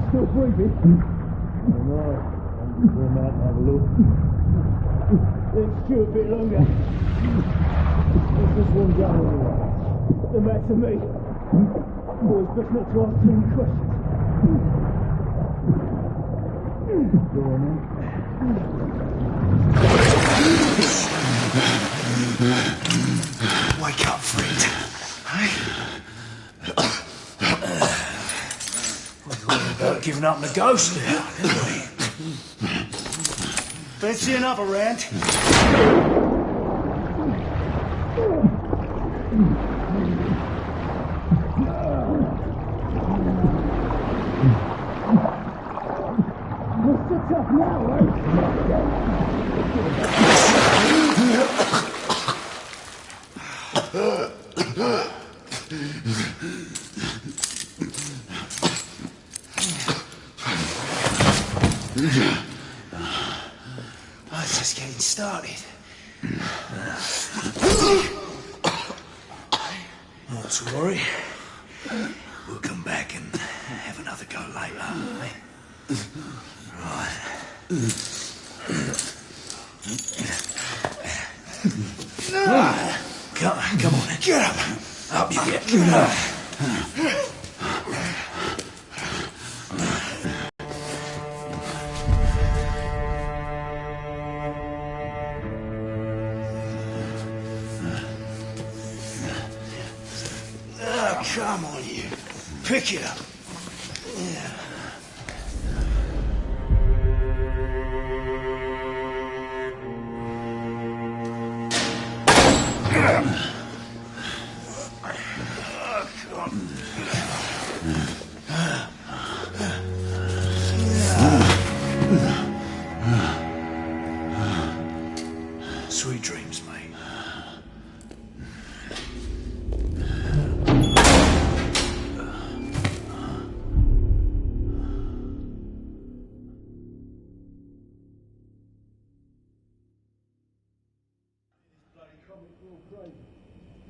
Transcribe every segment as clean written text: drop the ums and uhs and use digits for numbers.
Still breathing? No, I'm going out to have a look. Let's chew a bit longer. There's just one gun anyway. The matter me. Boys, best not to ask too many questions. Go on then. Wake up, friend. Hey? We were about giving up on the ghost there, didn't we? Fancy another round? What's the tough now, eh? Oh, it's just getting started. Not to worry. We'll come back and have another go later, eh? Right. Come on, get up. Up you get. Come on, you. Pick it up. Yeah. Sweet dreams, mate.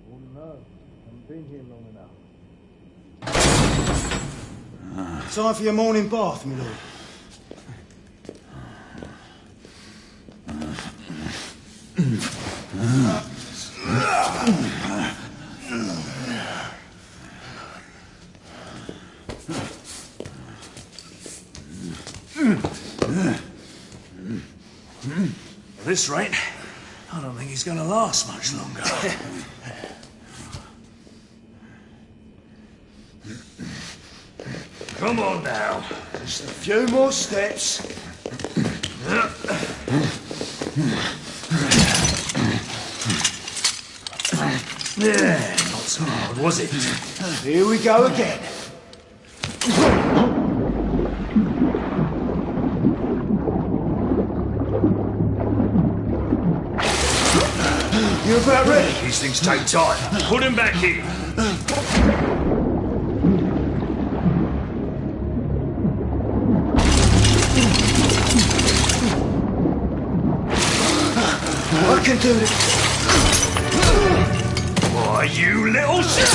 Oh no, haven't been here long enough. Time for your morning bath, my lord. At this rate, I don't think he's going to last much longer. Come on now. Just a few more steps. Yeah, not so hard, was it? Here we go again. You about ready? These things take time. Put him back in. I can do this. Why, you little shit!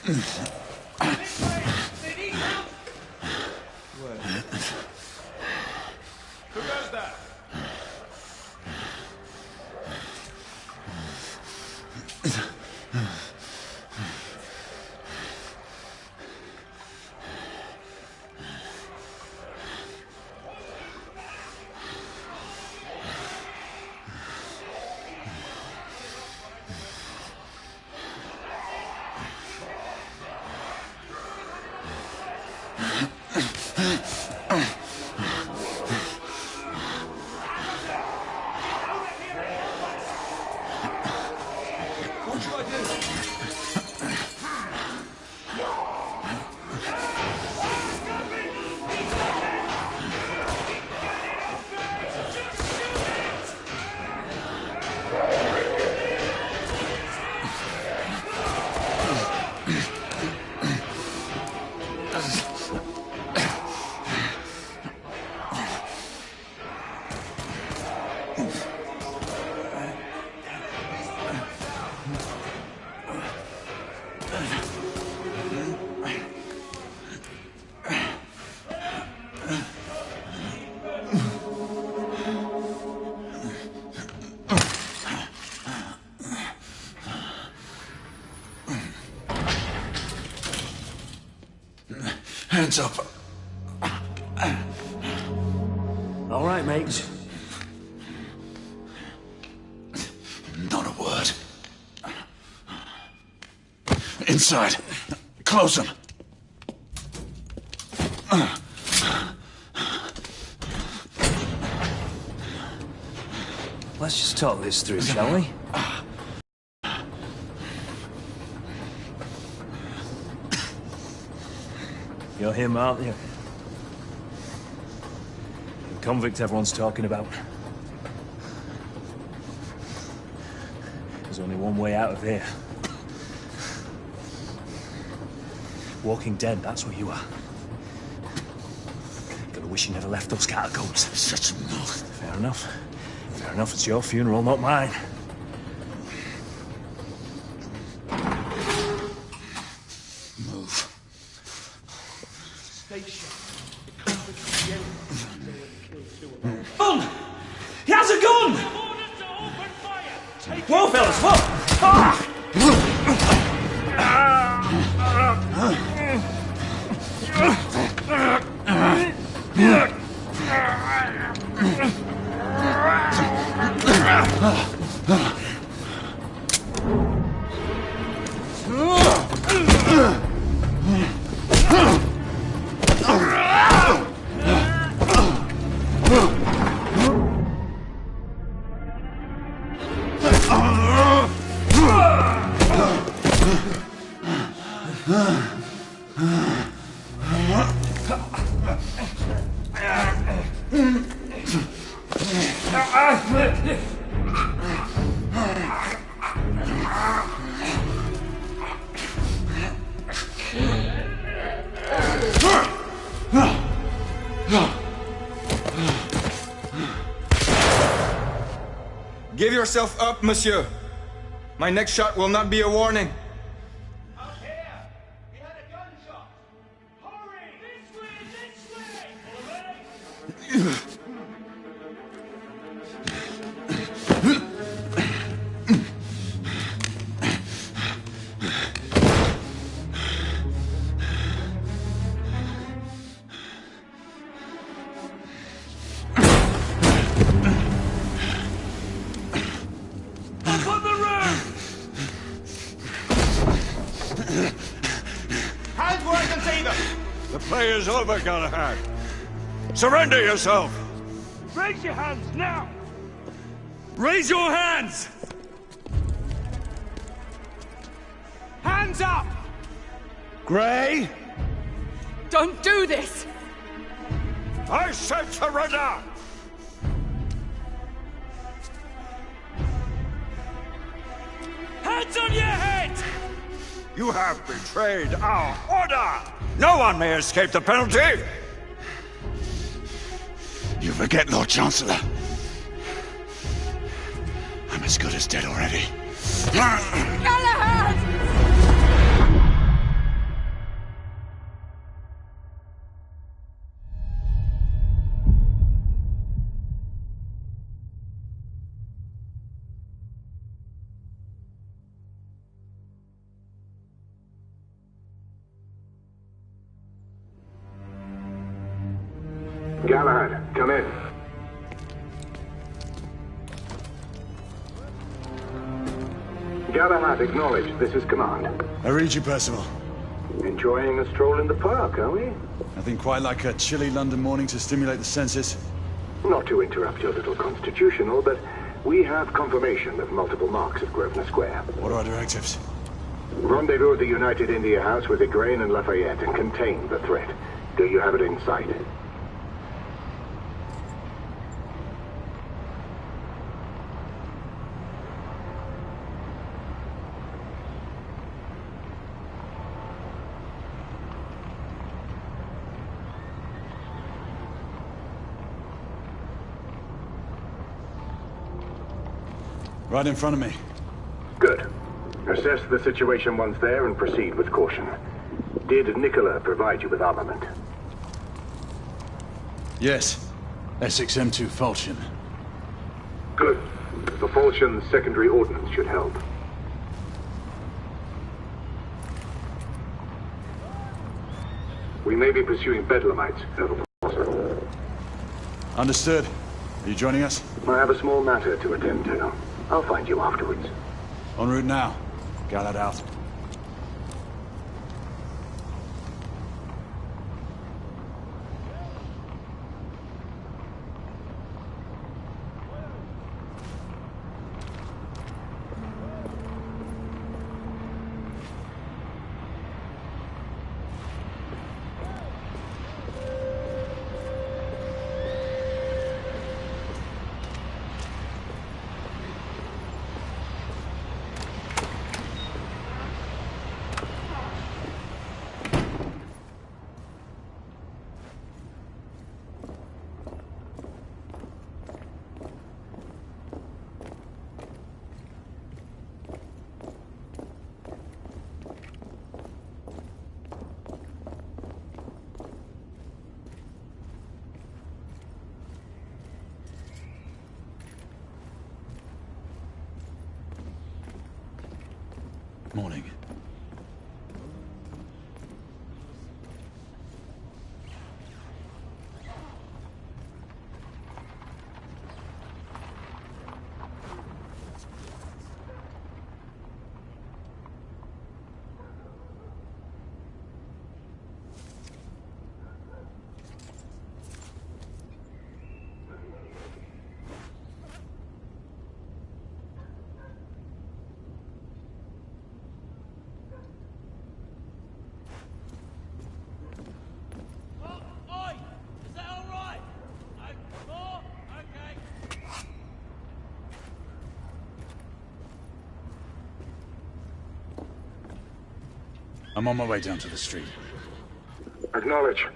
Who does that? Hands up. All right, mates. Not a word. Inside. Close them. Let's just talk this through, shall we? You're him, aren't you? The convict everyone's talking about. There's only one way out of here. Walking dead, that's what you are. Gotta wish you never left those catacombs. Such mouth. Fair enough. Fair enough, it's your funeral, not mine. Move. Gun! He has a gun! Whoa, fellas, whoa! Ah! Give yourself up, monsieur. My next shot will not be a warning. Out here! We had a gunshot! Hurry! This way! All right? Hands where I can see them! The play's over, Galahad. Surrender yourself! Raise your hands, now! Raise your hands! Hands up! Gray, Don't do this! I said surrender! Hands on your head! You have betrayed our order! No one may escape the penalty! You forget, Lord Chancellor. I'm as good as dead already. Galahad! Galahad, come in. Galahad, acknowledge. This is command. I read you, Percival. Enjoying a stroll in the park, are we? Nothing quite like a chilly London morning to stimulate the senses. Not to interrupt your little constitutional, but we have confirmation of multiple marks at Grosvenor Square. What are our directives? Rendezvous at the United India House with Igraine and Lafayette and contain the threat. Do you have it in sight? Right in front of me. Good. Assess the situation once there and proceed with caution. Did Nicola provide you with armament? Yes. Essex M2 Falchion. Good. The Falchion's secondary ordnance should help. We may be pursuing Bedlamites over Portsmouth. Understood. Are you joining us? I have a small matter to attend to. I'll find you afterwards. En route now. Galahad out. Morning. I'm on my way down to the street. Acknowledge.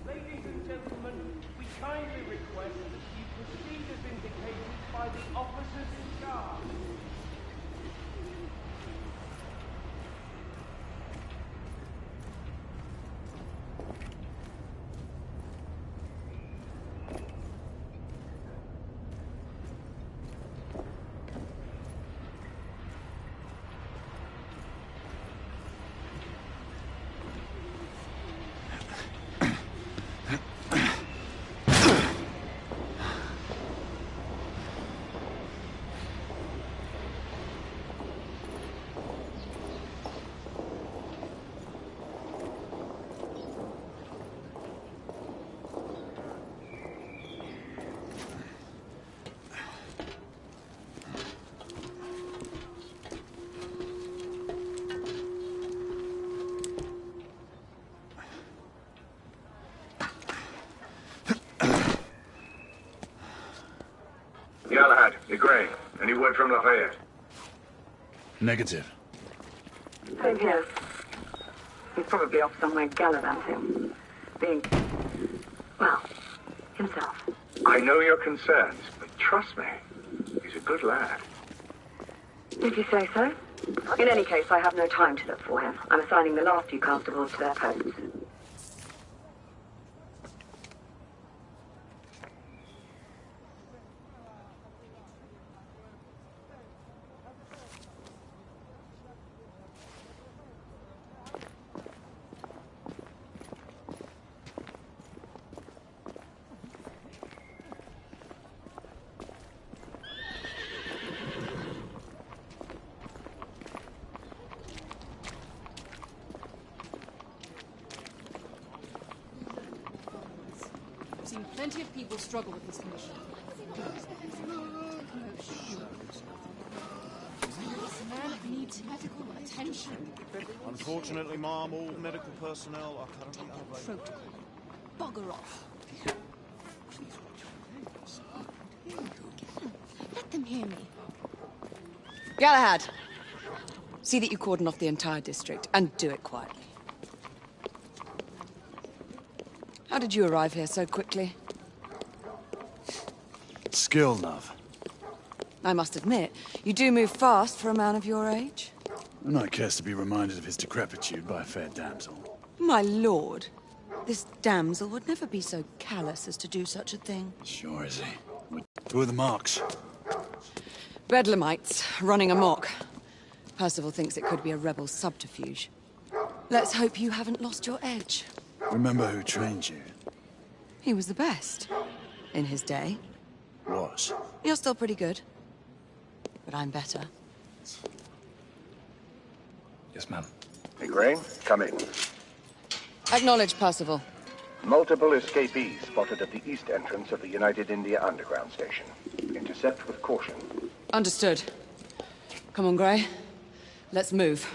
Ladies and gentlemen, we kindly request that you proceed as indicated by the officers in charge. Galahad, Igraine, any word from Lafayette? Negative. Same here. He's probably off somewhere gallivanting. Being, well, himself. I know your concerns, but trust me, he's a good lad. If you say so. In any case, I have no time to look for him. I'm assigning the last few constables to their posts. Plenty of people struggle with this condition. This man needs medical attention. Unfortunately, Mom, all medical personnel are currently unavailable. Protocol. Bugger off. Let them hear me. Galahad, see that you cordon off the entire district, and do it quietly. How did you arrive here so quickly? Skill, love. I must admit, you do move fast for a man of your age. And I cares to be reminded of his decrepitude by a fair damsel. My lord, this damsel would never be so callous as to do such a thing. Sure is he. Who are the marks? Bedlamites, running amok. Percival thinks it could be a rebel subterfuge. Let's hope you haven't lost your edge. Remember who trained you? He was the best. In his day. Was. You're still pretty good. But I'm better. Yes, ma'am. Hey, Gray, come in. Acknowledge, Percival. Multiple escapees spotted at the east entrance of the United India Underground Station. Intercept with caution. Understood. Come on, Gray. Let's move.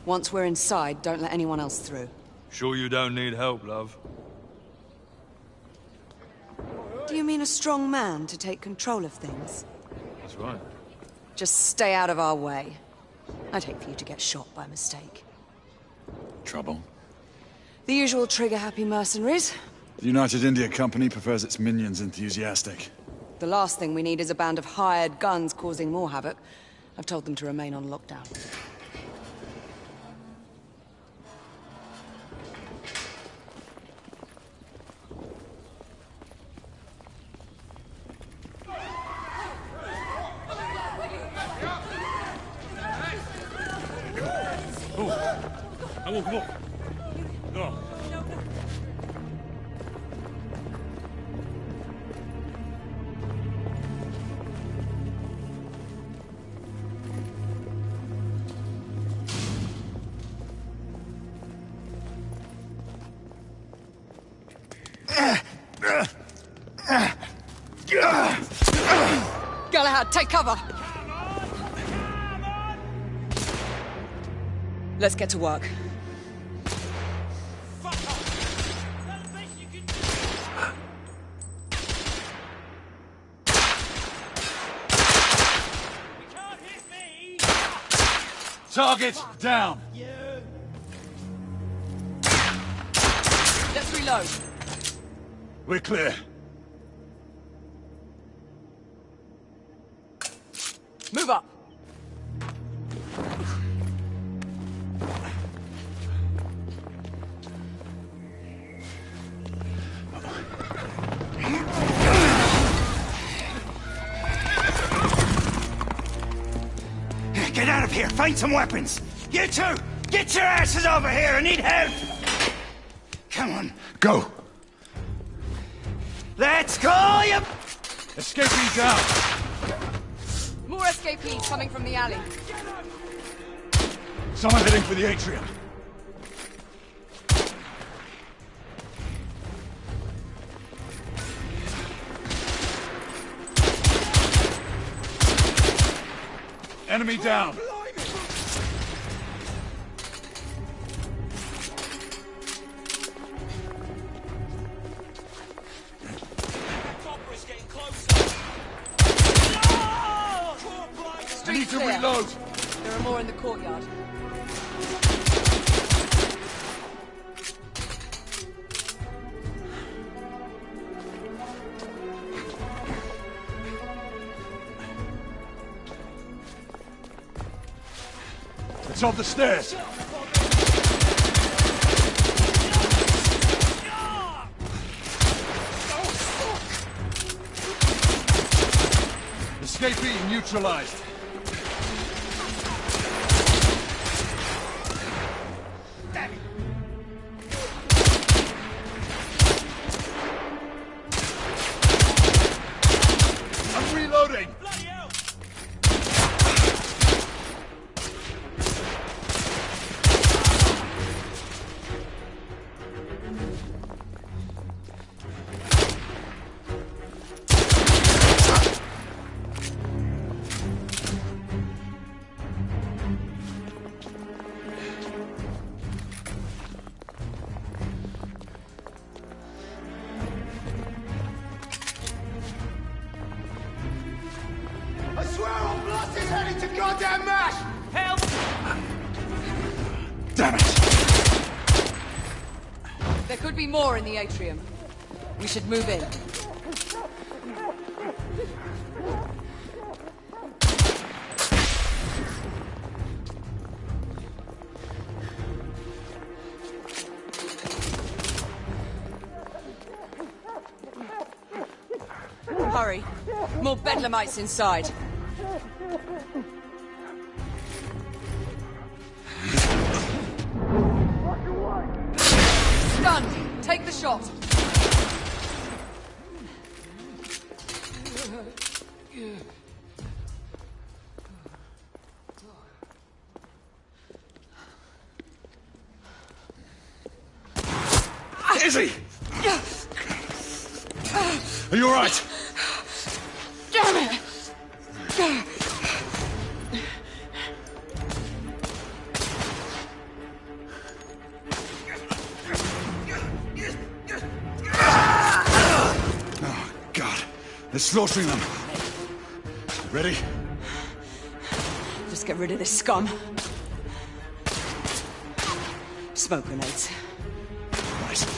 Once we're inside, don't let anyone else through. Sure you don't need help, love? Do you mean a strong man to take control of things? That's right. Just stay out of our way. I'd hate for you to get shot by mistake. Trouble? The usual trigger-happy mercenaries. The United India Company prefers its minions enthusiastic. The last thing we need is a band of hired guns causing more havoc. I've told them to remain on lockdown. Come on. Go. Galahad, take cover! Let's get to work. Target down! Let's reload. We're clear. Move up. Get out of here! Find some weapons! You two! Get your asses over here! I need help! Come on. Go! Let's go, you... Escaping down! More escapees coming from the alley. Someone heading for the atrium. Enemy down! I need to reload! There are more in the courtyard. It's on the stairs! neutralized. I'm reloading. Bloody hell! I swear I'll blast his head into goddamn mash! Help! Damn it! There could be more in the atrium. We should move in. Hurry. More bedlamites inside. Stunned. Take the shot. Izzy! Are you all right? Damn it! Oh, God. They're slaughtering them. Ready? Just get rid of this scum. Smoke grenades. Right.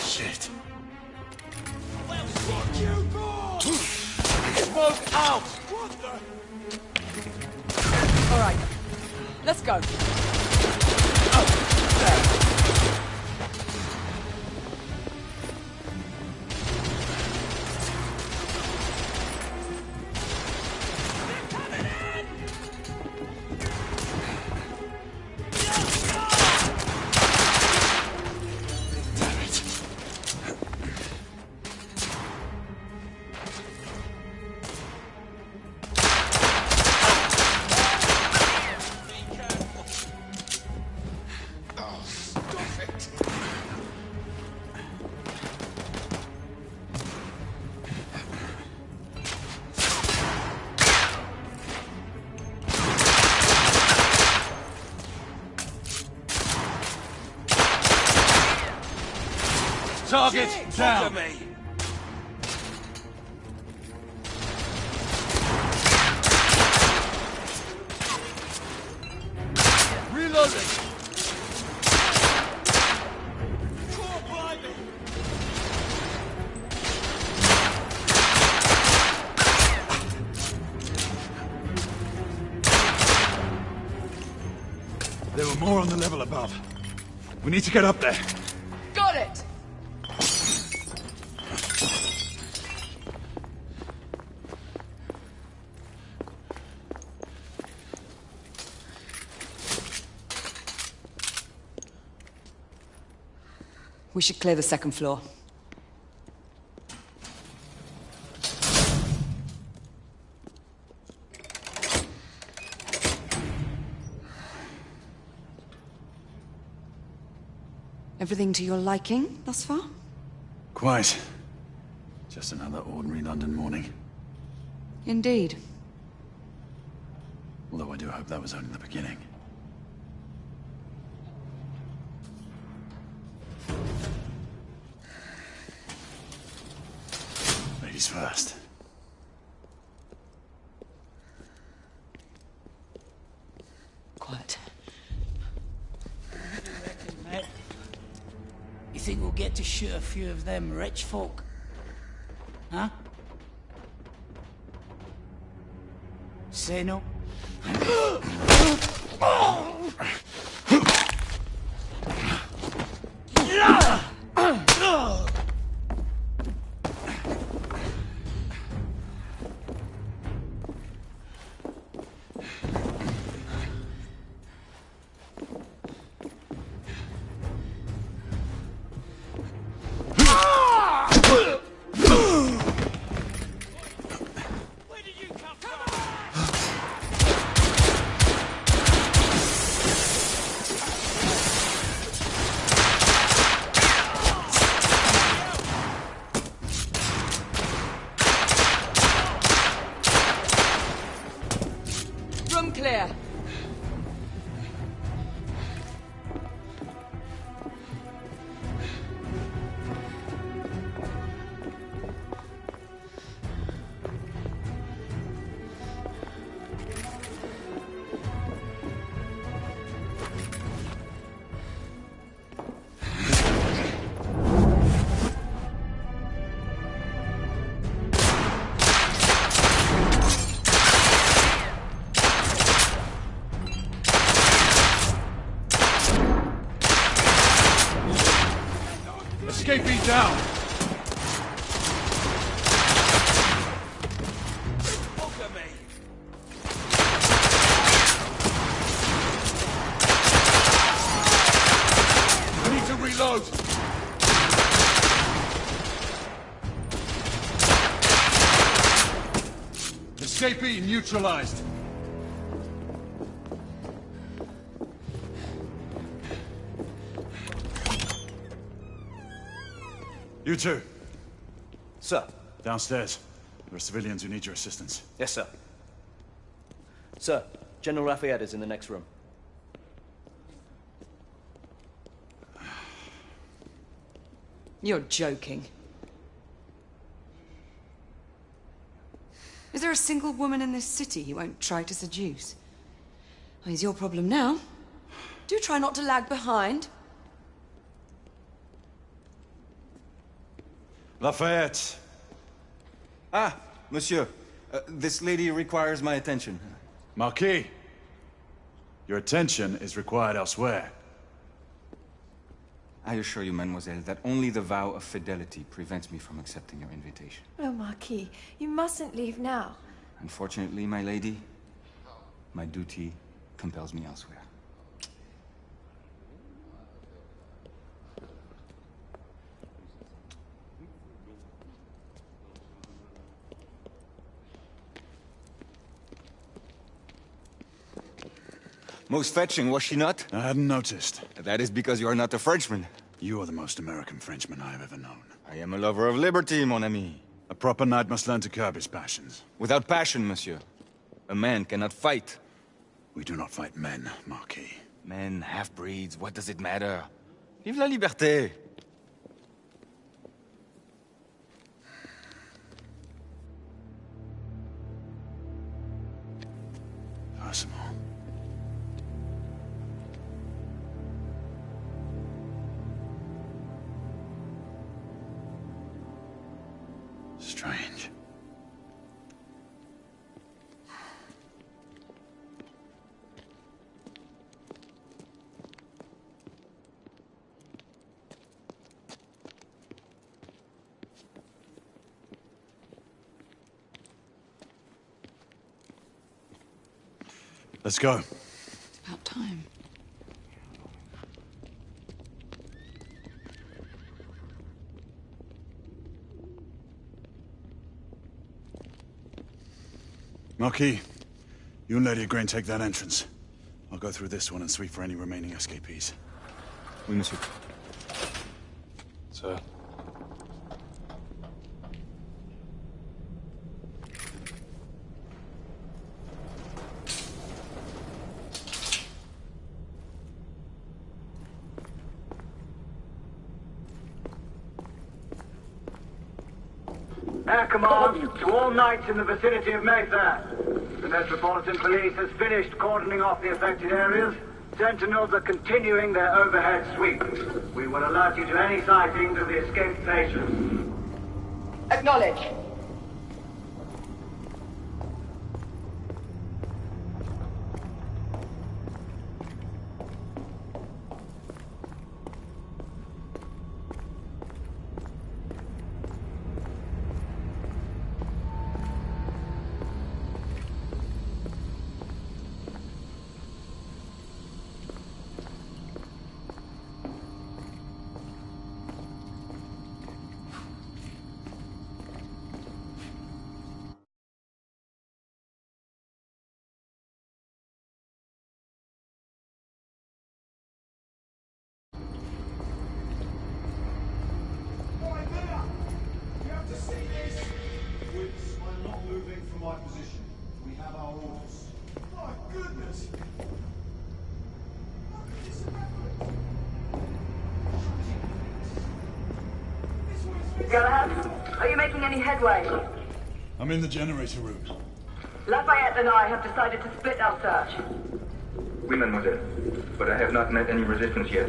Shit. Smoke out! All right. Let's go. Target down. Look at me! Reloading. Poor blimey! There were more on the level above. We need to get up there. Got it! We should clear the second floor. Everything to your liking thus far? Quite. Just another ordinary London morning. Indeed. Although I do hope that was only the beginning. Ladies first. Quiet. Mate, you think we'll get to shoot a few of them rich folk? Huh? Say no? clear. Escapee down! Look at me! I need to reload! Escapee neutralized. You two. Sir. Downstairs. There are civilians who need your assistance. Yes, sir. Sir, General Lafayette is in the next room. You're joking. Is there a single woman in this city he won't try to seduce? Well, he's your problem now. Do try not to lag behind. Lafayette. Ah, monsieur. This lady requires my attention. Marquis, your attention is required elsewhere. I assure you, mademoiselle, that only the vow of fidelity prevents me from accepting your invitation. Oh, Marquis, you mustn't leave now. Unfortunately, my lady, my duty compels me elsewhere. Most fetching, was she not? I hadn't noticed. That is because you are not a Frenchman. You are the most American Frenchman I have ever known. I am a lover of liberty, mon ami. A proper knight must learn to curb his passions. Without passion, monsieur, a man cannot fight. We do not fight men, Marquis. Men, half-breeds, what does it matter? Vive la liberté! Possible. Strange. Let's go. It's about time. Marquis, you and Lady Grain take that entrance. I'll go through this one and sweep for any remaining escapees. Oui, monsieur. Sir. Air command to all knights in the vicinity of Mayfair. The Metropolitan Police has finished cordoning off the affected areas. Sentinels are continuing their overhead sweep. We will alert you to any sightings of the escaped patients. Acknowledge. I'm not moving from my position. We have our orders. goodness! Galahad, are you making any headway? I'm in the generator room. Lafayette and I have decided to split our search. Oui, mademoiselle. But I have not met any resistance yet.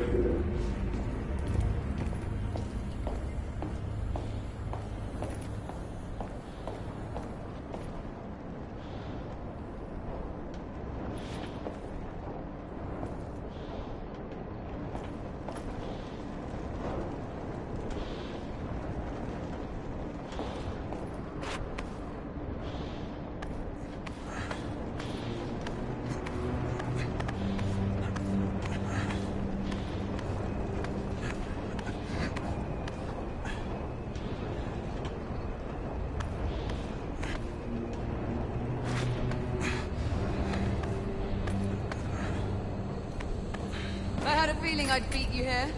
I'd beat you here.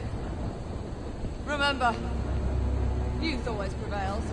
Remember, youth always prevails.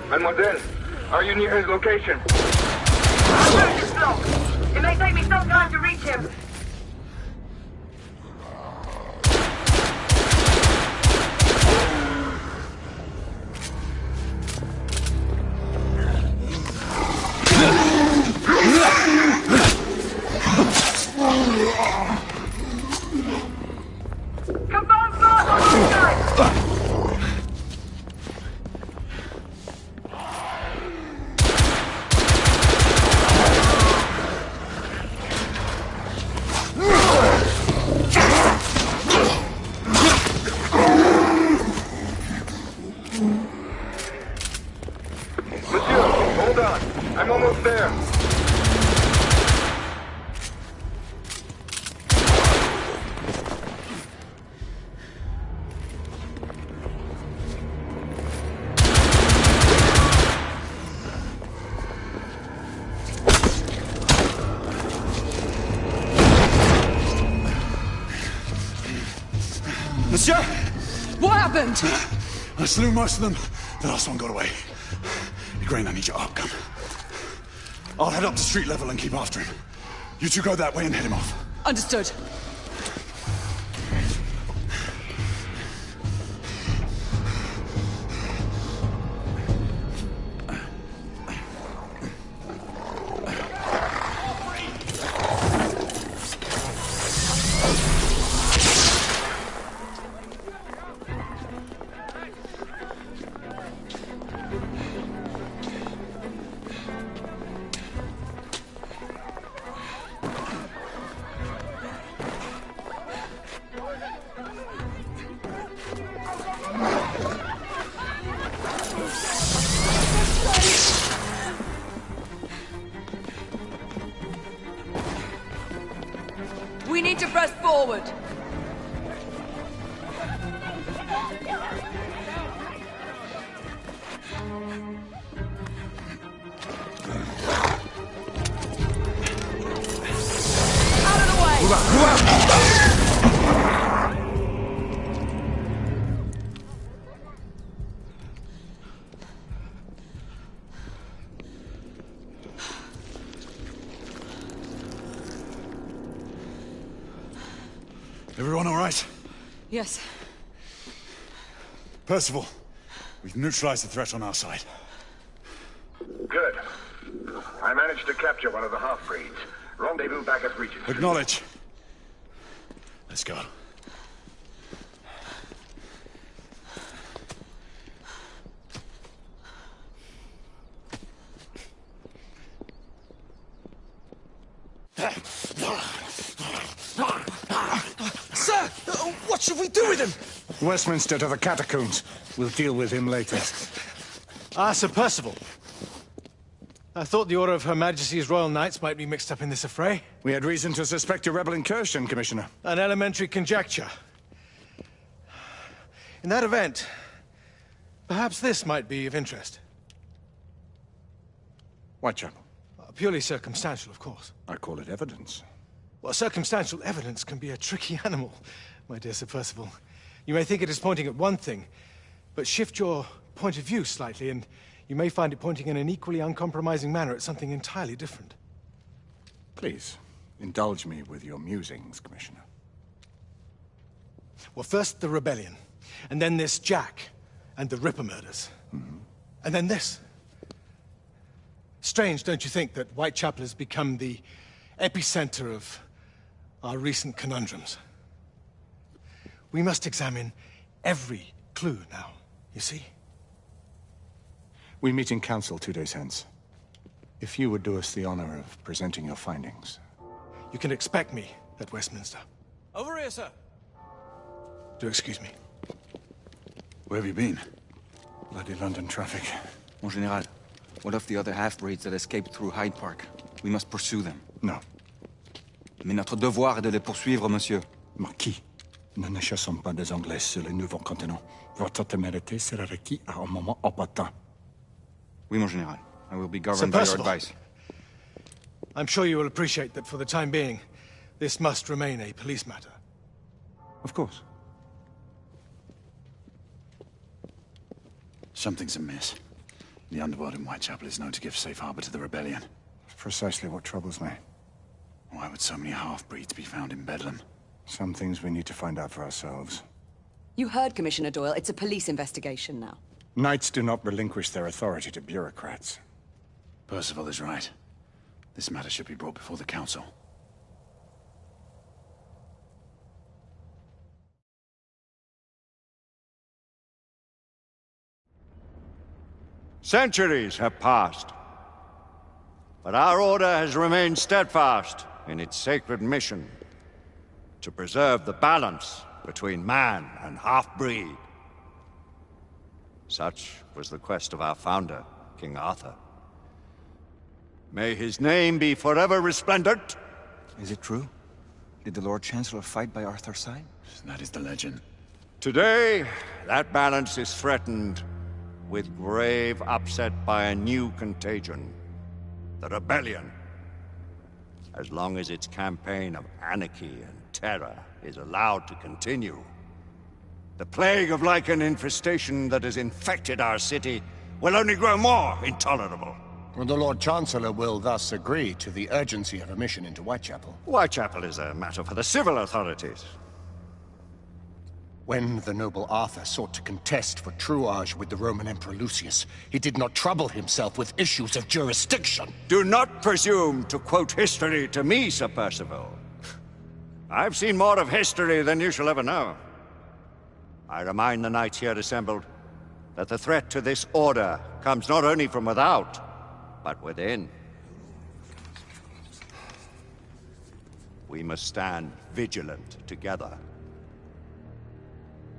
Mademoiselle, are you near his location? Our route is blocked. It may take me some time to reach him. Confirm fire on your side! I'm almost there. Monsieur! What happened? I slew most of them. The last one got away. Grain, I need your arc gun. I'll head up to street level and keep after him. You two go that way and head him off. Understood. We need to press forward. Out of the way! Move out! Move out! Everyone all right? Yes. Percival, we've neutralized the threat on our side. Good. I managed to capture one of the half-breeds. Rendezvous back at Regent. Acknowledge. Let's go. Sir! What should we do with him? Westminster to the catacombs. We'll deal with him later. Ah, Sir Percival. I thought the Order of Her Majesty's Royal Knights might be mixed up in this affray. We had reason to suspect a rebel incursion, Commissioner. An elementary conjecture. In that event, perhaps this might be of interest. Whitechapel? Purely circumstantial, of course. I call it evidence. Well, circumstantial evidence can be a tricky animal, my dear Sir Percival. You may think it is pointing at one thing, but shift your point of view slightly, and you may find it pointing in an equally uncompromising manner at something entirely different. Please, indulge me with your musings, Commissioner. Well, first the rebellion, and then this Jack, and the Ripper murders. And then this. Strange, don't you think, that Whitechapel has become the epicenter of our recent conundrums? We must examine every clue now, you see? We meet in council 2 days hence. If you would do us the honor of presenting your findings. You can expect me at Westminster. Over here, sir. Do excuse me. Where have you been? Bloody London traffic. Mon Général, what of the other half-breeds that escaped through Hyde Park? We must pursue them. No. Mais notre devoir est de les poursuivre, monsieur. Marquis, nous ne chassons pas des Anglais sur les nouveaux continents. Votre témérité sera requise à un moment opportun. Oui, mon Général. I will be governed by your advice. I'm sure you will appreciate that for the time being, this must remain a police matter. Of course. Something's amiss. The underworld in Whitechapel is known to give safe harbor to the rebellion. That's precisely what troubles me. Why would so many half-breeds be found in Bedlam? Some things we need to find out for ourselves. You heard Commissioner Doyle. It's a police investigation now. Knights do not relinquish their authority to bureaucrats. Percival is right. This matter should be brought before the council. Centuries have passed, but our order has remained steadfast in its sacred mission to preserve the balance between man and half-breed. Such was the quest of our founder, King Arthur. May his name be forever resplendent. Is it true? Did the Lord Chancellor fight by Arthur's side? That is the legend. Today, that balance is threatened with grave upset by a new contagion, the rebellion. As long as its campaign of anarchy and terror is allowed to continue, the plague of lichen infestation that has infected our city will only grow more intolerable. The Lord Chancellor will thus agree to the urgency of a mission into Whitechapel. Whitechapel is a matter for the civil authorities. When the noble Arthur sought to contest for truage with the Roman Emperor Lucius, he did not trouble himself with issues of jurisdiction. Do not presume to quote history to me, Sir Percival. I've seen more of history than you shall ever know. I remind the knights here assembled that the threat to this order comes not only from without, but within. We must stand vigilant together,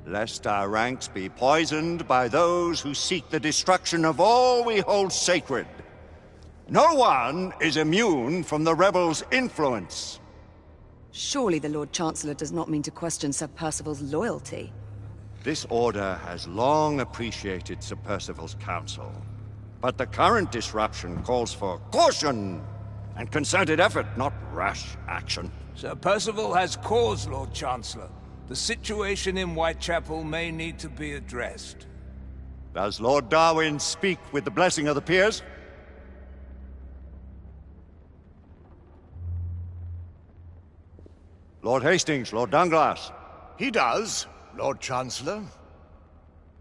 lest our ranks be poisoned by those who seek the destruction of all we hold sacred. No one is immune from the rebels' influence. Surely the Lord Chancellor does not mean to question Sir Percival's loyalty. This order has long appreciated Sir Percival's counsel, but the current disruption calls for caution and concerted effort, not rash action. Sir Percival has cause, Lord Chancellor. The situation in Whitechapel may need to be addressed. Does Lord Darwin speak with the blessing of the peers? Lord Hastings, Lord Dunglass. He does, Lord Chancellor.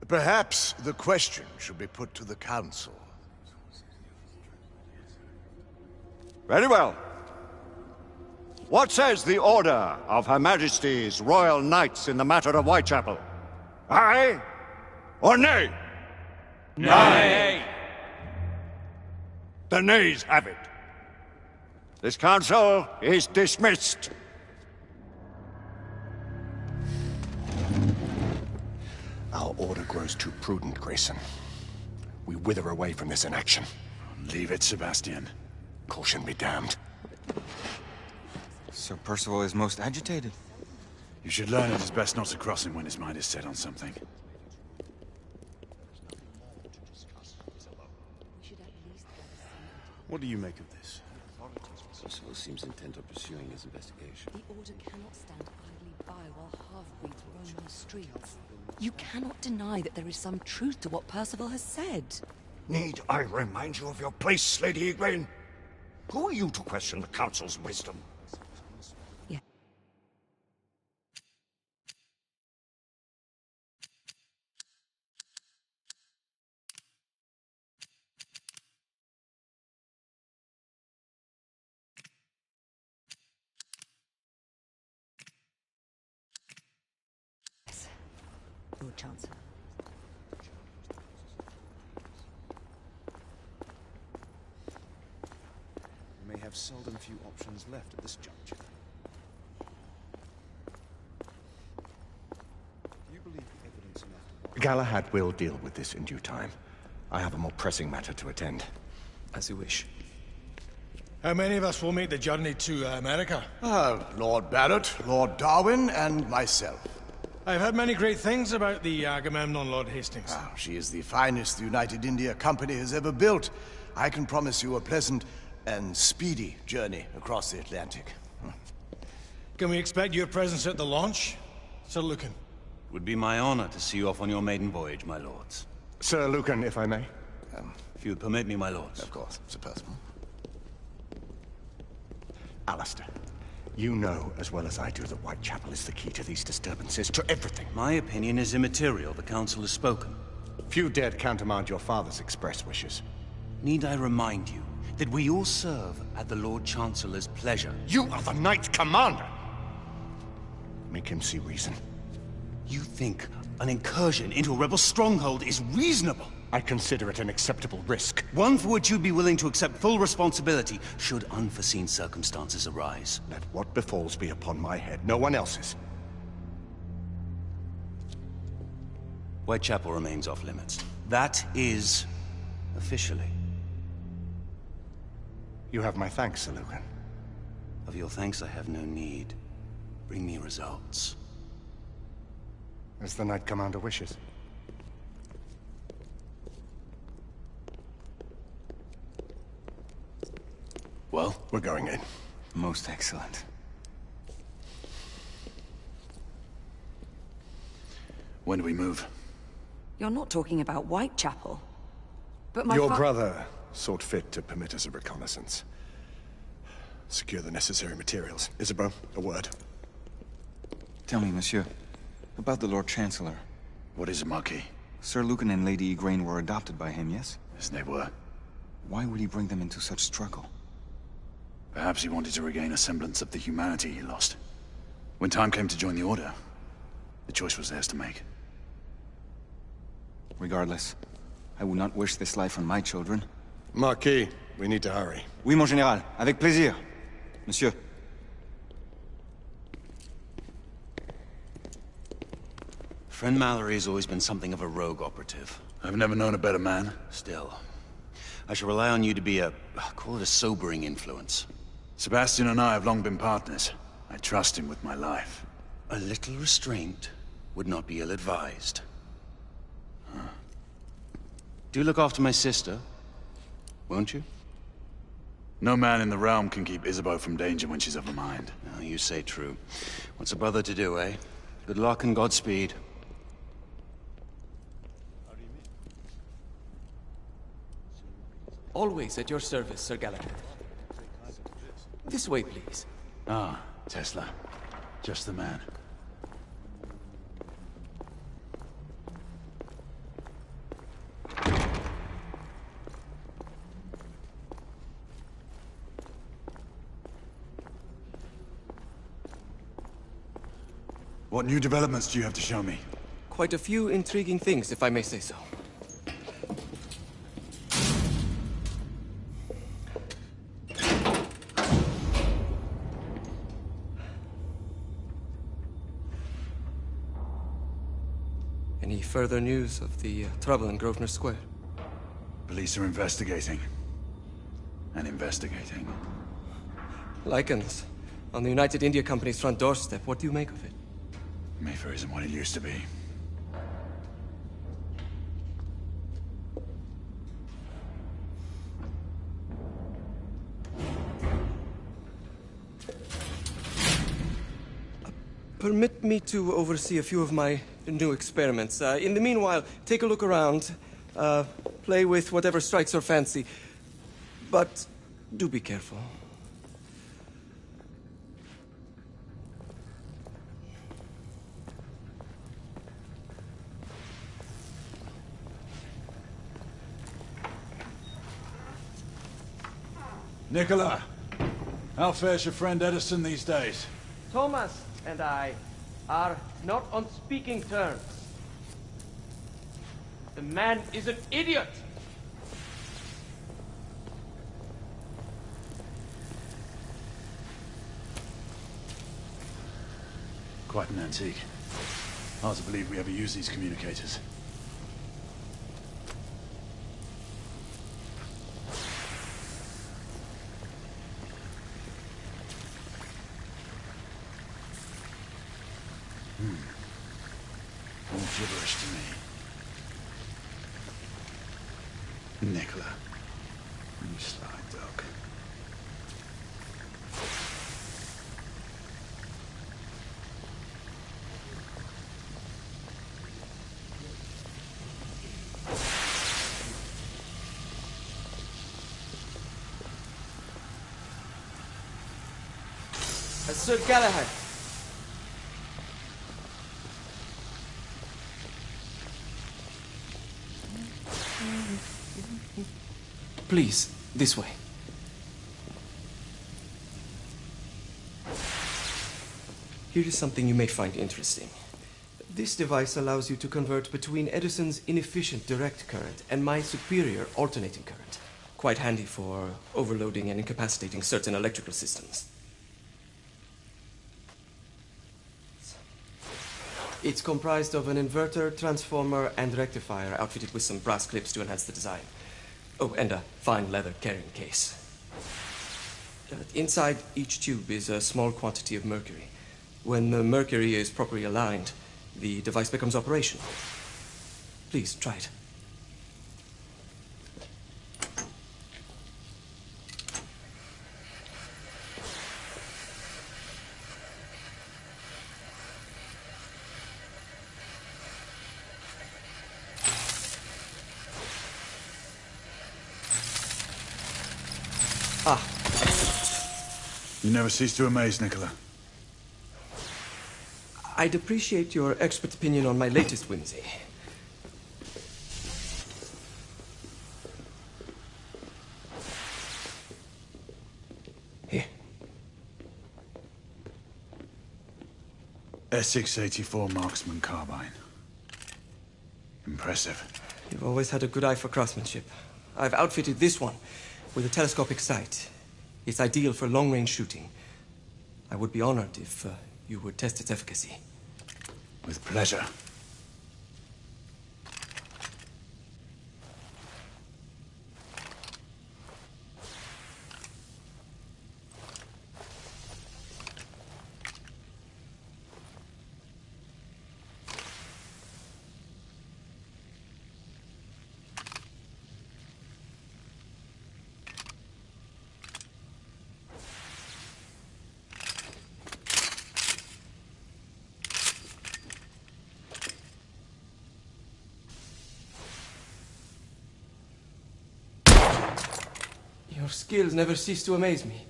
Perhaps the question should be put to the Council. Very well. What says the Order of Her Majesty's Royal Knights in the matter of Whitechapel? Aye or nay? Nay. The nays have it. This council is dismissed. Our order grows too prudent, Grayson. We wither away from this inaction. Leave it, Sebastian. Caution be damned. Sir Percival is most agitated. You should learn it is best not to cross him when his mind is set on something. What do you make of this? Percival seems intent on pursuing his investigation. The Order cannot stand idly by while half-breeds roam the streets. You cannot deny that there is some truth to what Percival has said. Need I remind you of your place, Lady Egwene? Who are you to question the Council's wisdom? Yeah. Yes, Lord Chancellor. We may have seldom few options left at this juncture. Do you believe the evidence enough to... Galahad will deal with this in due time. I have a more pressing matter to attend. As you wish. How many of us will make the journey to America? Lord Barrett, Lord Darwin, and myself. I've heard many great things about the Agamemnon, Lord Hastings. She is the finest the United India Company has ever built. I can promise you a pleasant and speedy journey across the Atlantic. Can we expect your presence at the launch, Sir Lucan? Would be my honor to see you off on your maiden voyage, my lords. Sir Lucan, if I may. If you would permit me, my lords. Of course, Sir Percival. Alistair, you know as well as I do that Whitechapel is the key to these disturbances, to everything. My opinion is immaterial. The Council has spoken. Few dared countermand your father's express wishes. Need I remind you that we all serve at the Lord Chancellor's pleasure? You are the Knight Commander! Make him see reason. You think an incursion into a rebel stronghold is reasonable? I consider it an acceptable risk. One for which you'd be willing to accept full responsibility should unforeseen circumstances arise. Let what befalls be upon my head, no one else's. Whitechapel remains off limits. That is officially. You have my thanks, Sir Lucan. Of your thanks I have no need. Bring me results. As the Knight Commander wishes. Well, we're going in. Most excellent. When do we move? You're not talking about Whitechapel. But my Your brother sought fit to permit us a reconnaissance. Secure the necessary materials. Isabeau, a word. Tell me, monsieur, about the Lord Chancellor. What is it, Marquis? Sir Lucan and Lady Egwene were adopted by him, yes? Yes, they were. Why would he bring them into such struggle? Perhaps he wanted to regain a semblance of the humanity he lost. When time came to join the Order, the choice was theirs to make. Regardless, I would not wish this life on my children. Marquis, we need to hurry. Oui, mon général. Avec plaisir. Monsieur. Friend Mallory has always been something of a rogue operative. I've never known a better man. Still, I shall rely on you to be call it a sobering influence. Sebastian and I have long been partners. I trust him with my life. A little restraint would not be ill-advised. Do look after my sister, won't you? No man in the realm can keep Isabeau from danger when she's of a mind. Oh, you say true. What's a brother to do, eh? Good luck and Godspeed. Always at your service, Sir Galahad. This way, please. Ah, Tesla. Just the man. What new developments do you have to show me? Quite a few intriguing things, if I may say so. Any further news of the trouble in Grosvenor Square? Police are investigating. And investigating. Lycans. On the United India Company's front doorstep. What do you make of it? Mayfair isn't what it used to be. Permit me to oversee a few of my new experiments. In the meanwhile, take a look around. Play with whatever strikes your fancy. But do be careful. Nicola, how fares your friend Edison these days? Thomas and I are not on speaking terms. The man is an idiot! Quite an antique. Hard to believe we ever use these communicators. All gibberish to me. Nicola, you sly dog. Sir Galahad. Please, this way. Here is something you may find interesting. This device allows you to convert between Edison's inefficient direct current and my superior alternating current. Quite handy for overloading and incapacitating certain electrical systems. It's comprised of an inverter, transformer, and rectifier outfitted with some brass clips to enhance the design. Oh, and a fine leather carrying case. Inside each tube is a small quantity of mercury. When the mercury is properly aligned, the device becomes operational. Please, try it. Ah. You never cease to amaze, Nicola. I'd appreciate your expert opinion on my latest whimsy. Here. S684 Marksman Carbine. Impressive. You've always had a good eye for craftsmanship. I've outfitted this one with a telescopic sight. It's ideal for long-range shooting. I would be honored if you would test its efficacy. With pleasure. Your skills never cease to amaze me.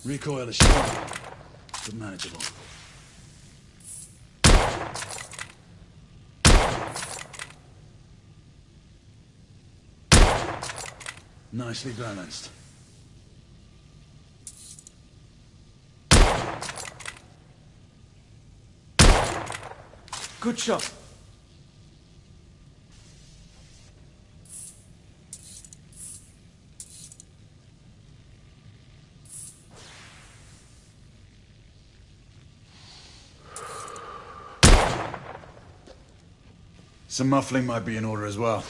Recoil is strong, but manageable. Nicely balanced. Good shot. Some muffling might be in order as well.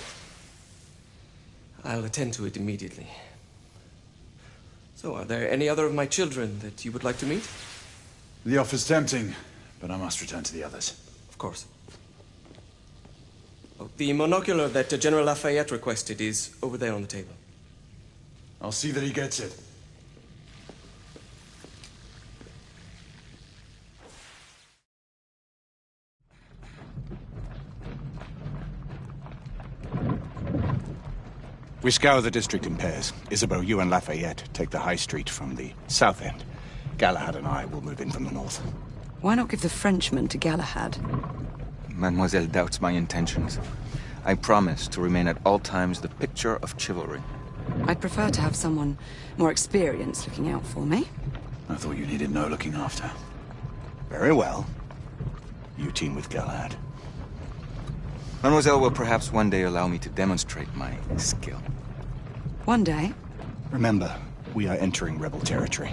I'll attend to it immediately. So, are there any other of my children that you would like to meet? The offer's tempting, but I must return to the others. Of course. Oh, the monocular that General Lafayette requested is over there on the table. I'll see that he gets it. We scour the district in pairs. Isabeau, you and Lafayette take the high street from the south end. Galahad and I will move in from the north. Why not give the Frenchman to Galahad? Mademoiselle doubts my intentions. I promise to remain at all times the picture of chivalry. I'd prefer to have someone more experienced looking out for me. I thought you needed no looking after. Very well. You team with Galahad. Mademoiselle will perhaps one day allow me to demonstrate my skill. One day? Remember, we are entering rebel territory.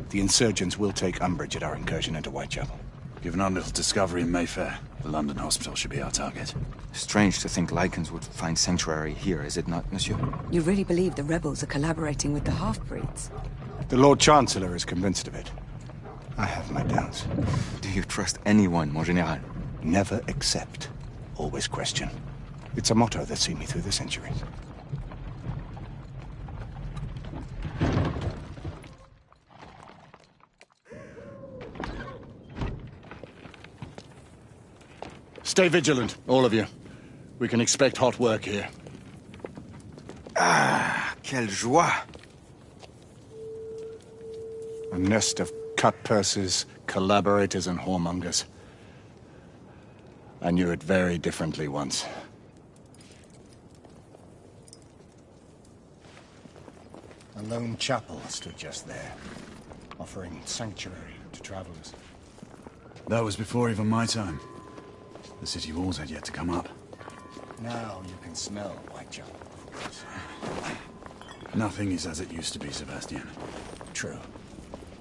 The insurgents will take umbrage at our incursion into Whitechapel. Given our little discovery in Mayfair, the London hospital should be our target. Strange to think Lycans would find sanctuary here, is it not, monsieur? You really believe the rebels are collaborating with the half-breeds? The Lord Chancellor is convinced of it. I have my doubts. Do you trust anyone, mon général? Never accept. Always question. It's a motto that's seen me through the centuries. Stay vigilant, all of you. We can expect hot work here. Ah, quelle joie! A nest of cut-pursers, collaborators, and whoremongers. I knew it very differently once. A lone chapel stood just there, offering sanctuary to travelers. That was before even my time. The city walls had yet to come up. Now you can smell Whitechapel. Nothing is as it used to be, Sebastian. True.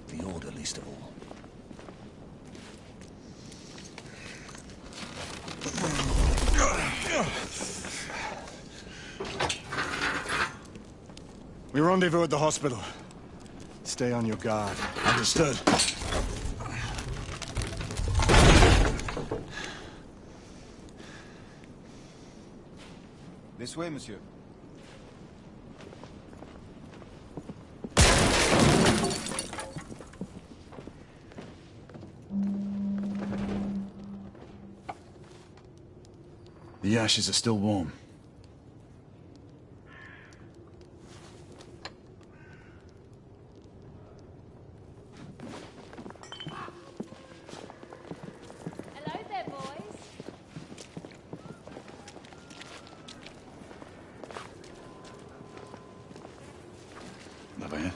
The Order least of all. We rendezvous at the hospital. Stay on your guard. Understood. This way, monsieur. The ashes are still warm. Hello there, boys. Lafayette?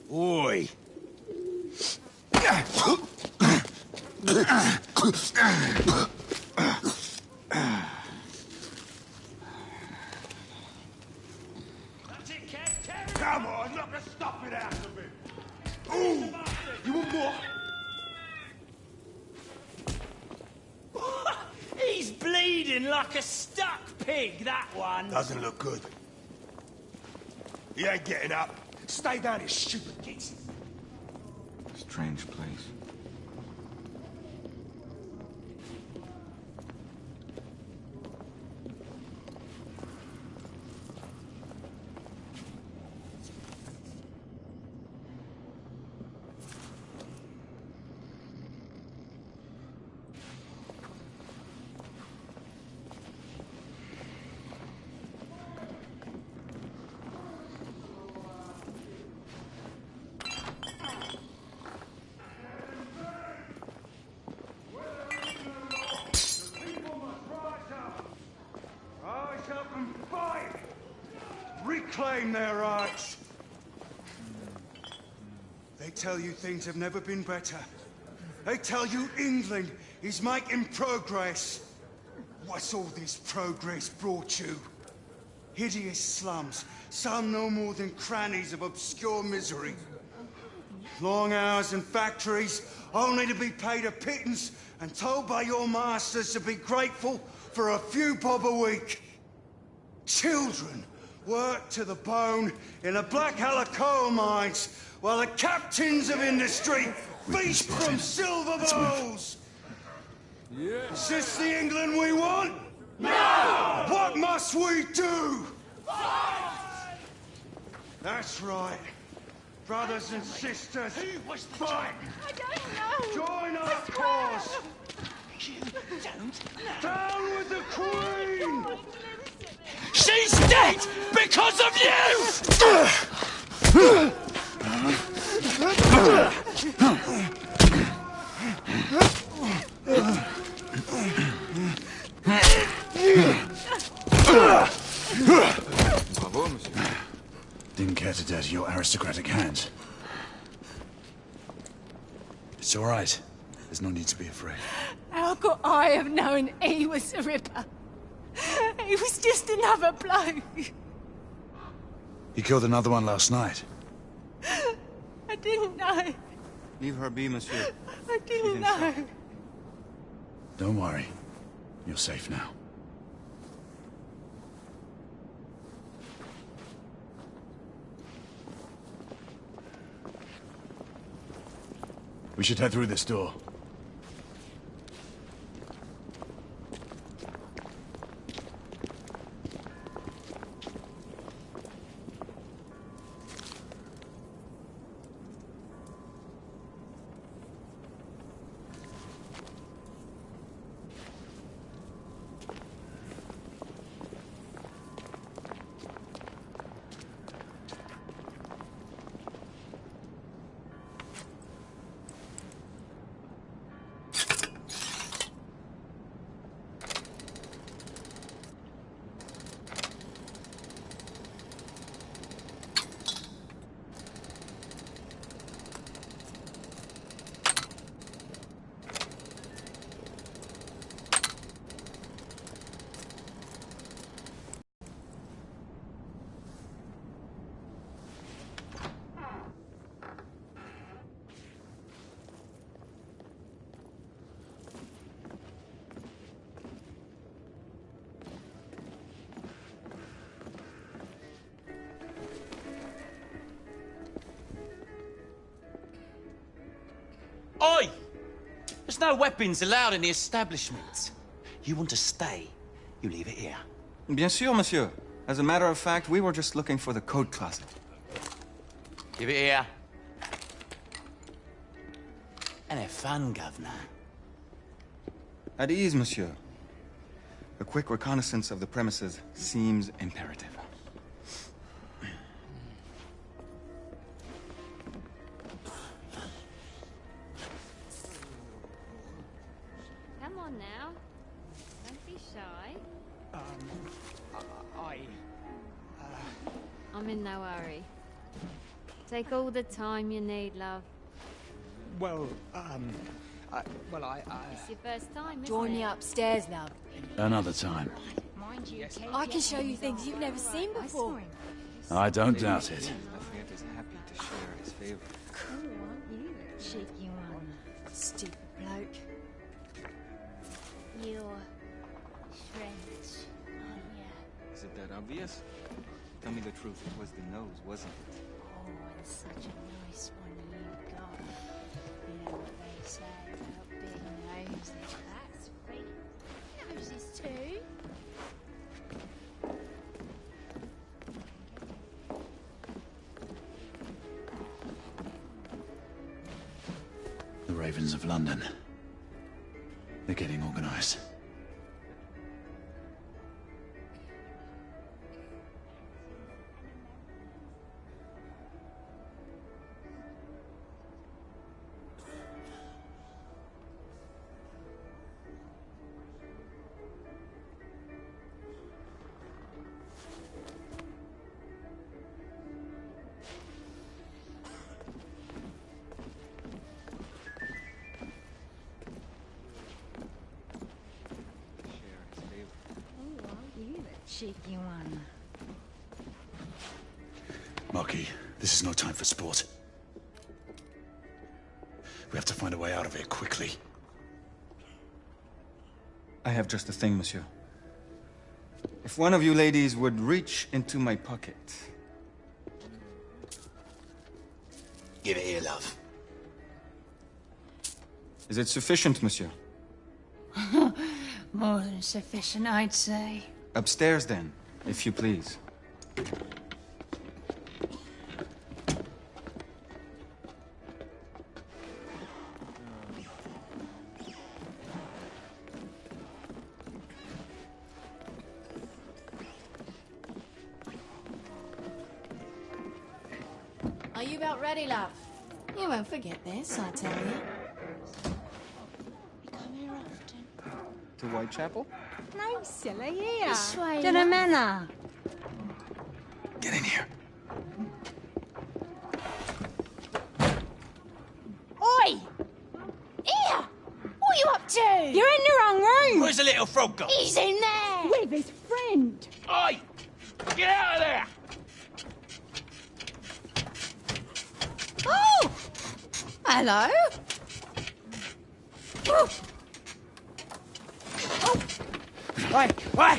Oi! Come on, knock the stuffing out of him. Ooh, you want more? He's bleeding like a stuck pig, that one. Doesn't look good. He ain't getting up. Stay down, you stupid kids. Strange place. claim their rights. They tell you things have never been better. They tell you England is making progress. What's all this progress brought you? Hideous slums, some no more than crannies of obscure misery. Long hours in factories, only to be paid a pittance and told by your masters to be grateful for a few bob a week. Children work to the bone in the Black Hella coal mines, while the captains of industry feast from silver bowls. Is this the England we want? No! What must we do? Fight! That's right. Brothers and sisters, fight! I don't know! Join our cause! You don't. Down with the Queen! She's dead because of you! Bravo, monsieur. Didn't care to dirty your aristocratic hands. It's all right. There's no need to be afraid. How could I have known he was the Ripper? He was just another bloke. He killed another one last night. I didn't know. Leave her be, monsieur. I didn't know. Don't worry. You're safe now. We should head through this door. Oi! There's no weapons allowed in the establishment. You want to stay, you leave it here. Bien sûr, monsieur. As a matter of fact, we were just looking for the code closet. Give it here. And have fun, governor. At ease, monsieur. A quick reconnaissance of the premises seems imperative. Come on now. Don't be shy. I'm in no hurry. Take all the time you need, love. Well, It's your first time, isn't Join me it? upstairs, love. Another time. Mind you, I can show you things you've never seen before. I don't doubt it. Lafayette is happy to share his favor. Cool, aren't you? Cheeky one. Stupid bloke. You're French, aren't you? Is it that obvious? Tell me the truth. It was the nose, wasn't it? Oh, and such a nice one you got. You know what they say about big noses. That's sweet. Noses too. The Ravens of London. They're getting organized. cheeky one. Marquis, this is no time for sport. We have to find a way out of here quickly. I have just the thing, monsieur. If one of you ladies would reach into my pocket. Give it here, love. Is it sufficient, monsieur? More than sufficient, I'd say. Upstairs, then, if you please. Are you about ready, love? You won't forget this, I tell you. You come here often. To Whitechapel? No, silly, here. This way, To the love. manor. Get in here. Oi! Here! What are you up to? You're in the wrong room. Where's the little frog gone? He's in there! With his friend. Oi! Get out of there! Oh! Hello? Oh. Oi! Oi!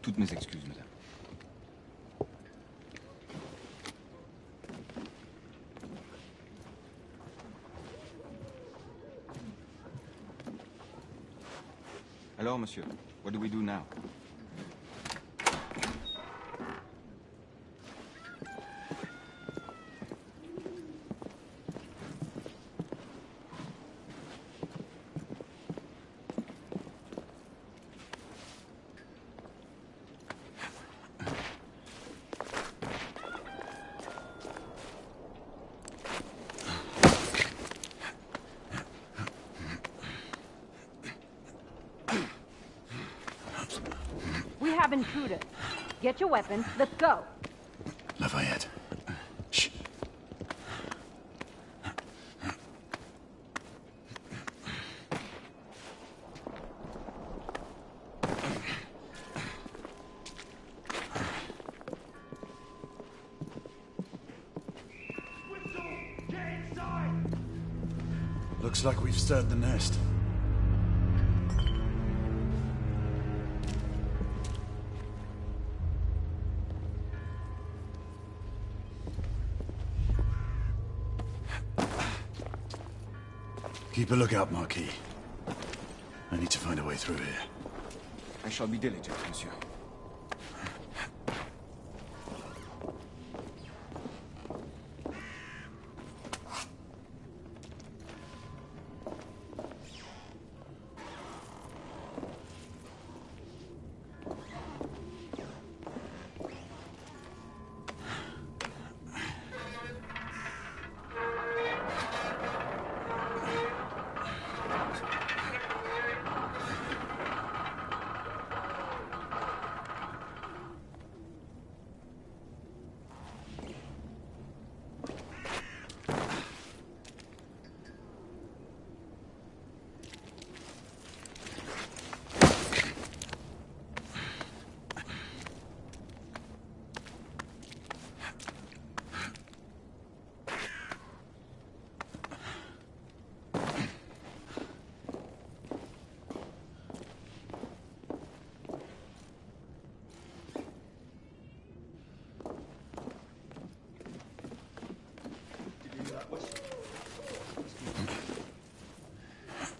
Toutes mes excuses, madame. Alors, monsieur, what do we do now? We have intruders. Get your weapons. Let's go. Lafayette. Shh. Looks like we've stirred the nest. Keep a lookout, Marquis. I need to find a way through here. I shall be diligent, monsieur.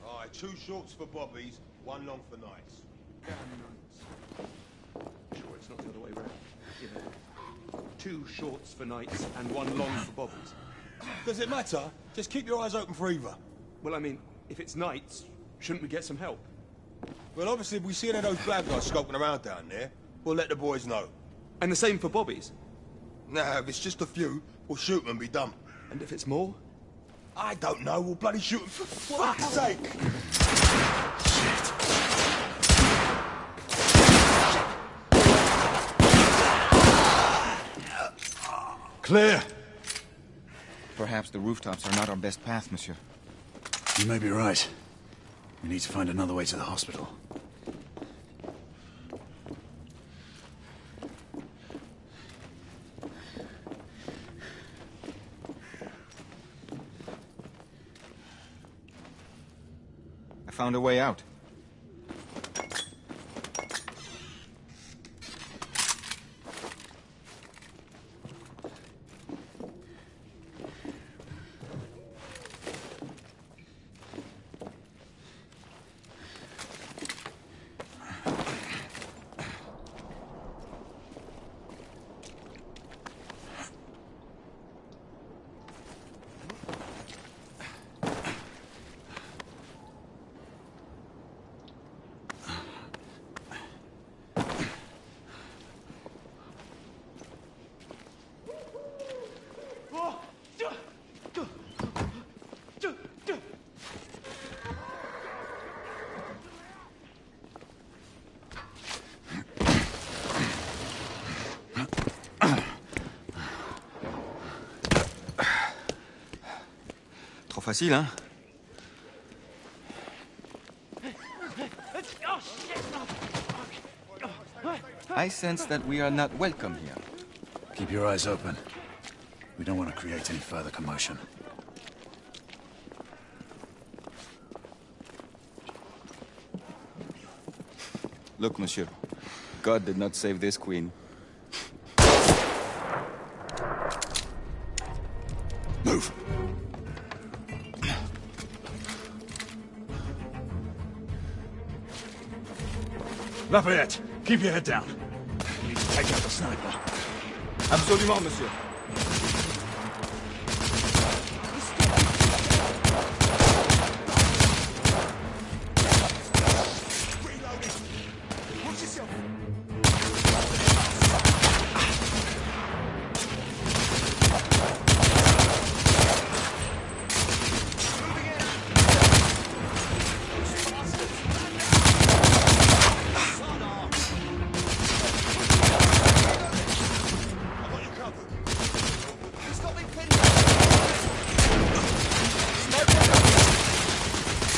Alright, 2 shorts for bobbies, 1 long for nights. Sure, it's not the other way round. You know, 2 shorts for nights and 1 long for bobbies. Does it matter? Just keep your eyes open for either. Well, I mean, if it's nights, shouldn't we get some help? Well, obviously, if we see any of those black guys skulking around down there, we'll let the boys know. And the same for bobbies? Nah, if it's just a few, we'll shoot them and be done. And if it's more? I don't know, we'll bloody shoot them for fuck's sake! Clear. Perhaps the rooftops are not our best path, monsieur. You may be right. We need to find another way to the hospital. I found a way out. Trop facile, hein? I sense that we are not welcome here. Keep your eyes open. We don't want to create any further commotion. Look, monsieur. God did not save this queen. Move! Lafayette, keep your head down. We need to take out the sniper. Absolument, monsieur.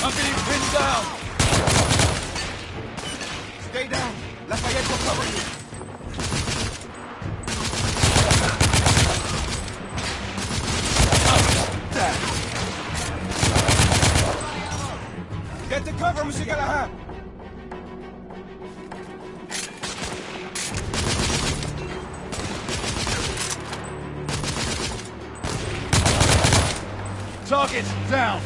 I'm getting pinned down! Stay down! Lafayette will cover you! Get to cover, Monsieur Galahad! Target down!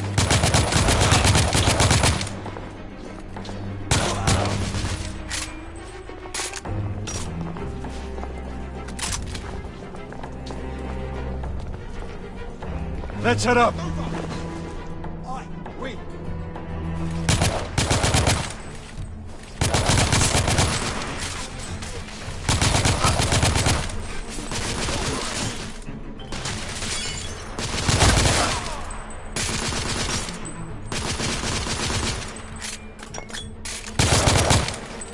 Let's head up! Oui.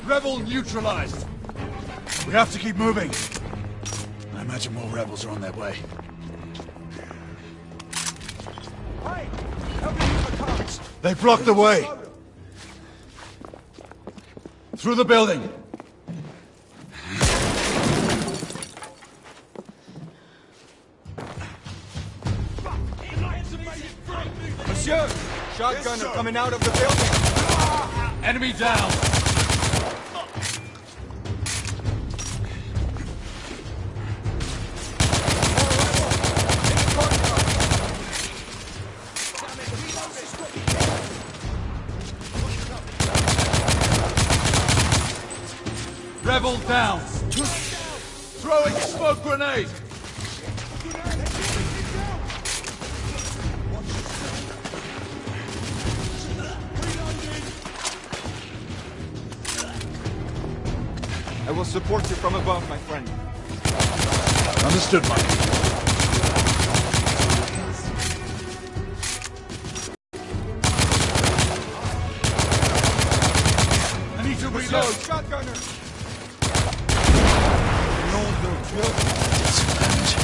Rebel neutralized! We have to keep moving. I imagine more rebels are on their way. They blocked the way! Through the building! Monsieur! Shotgunner coming out of the building! Enemy down! Rebel down! Throwing smoke grenade! I will support you from above, my friend. Understood, Mike. I need to reload! Shotgunner! Some damage.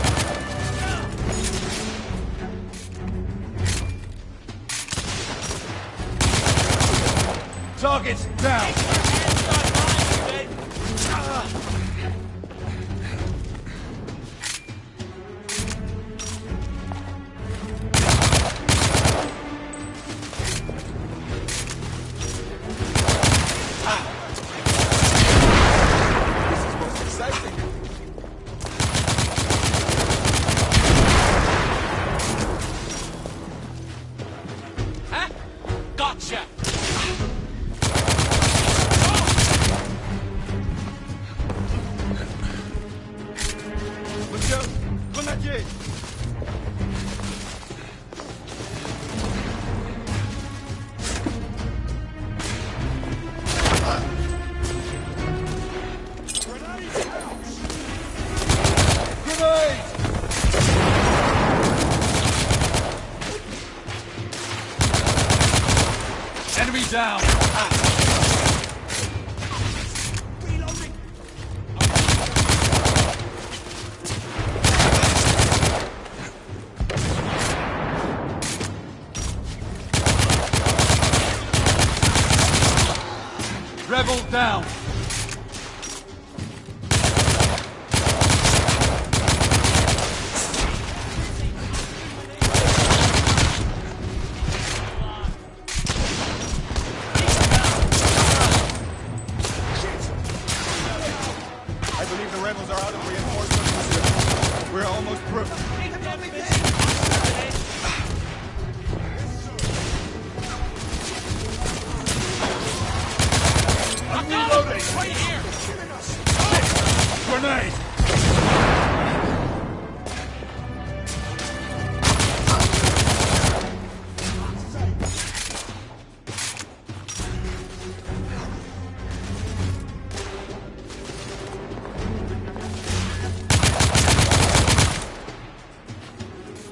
down! Huh? Gotcha! Monsieur, grenadier! Grenade! Enemy down! Rebel down! I believe the rebels are out of reinforcements, monsieur. We're almost through. I'm reloading! Right here! Grenade!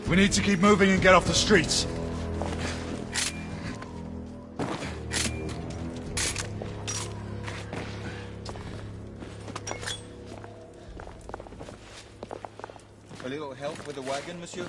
We need to keep moving and get off the streets. A little help with the wagon, monsieur?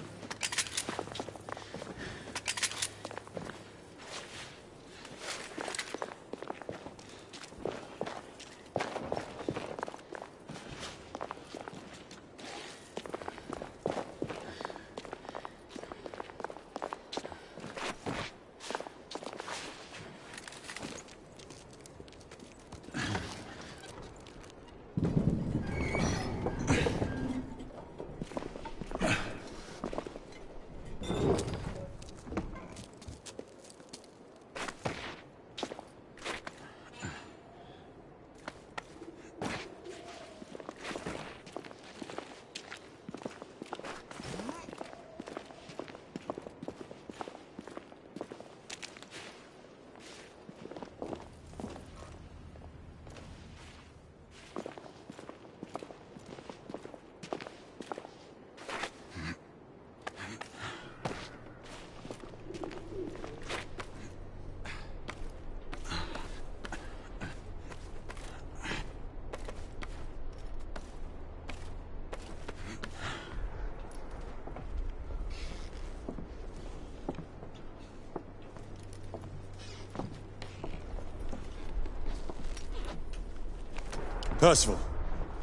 Percival.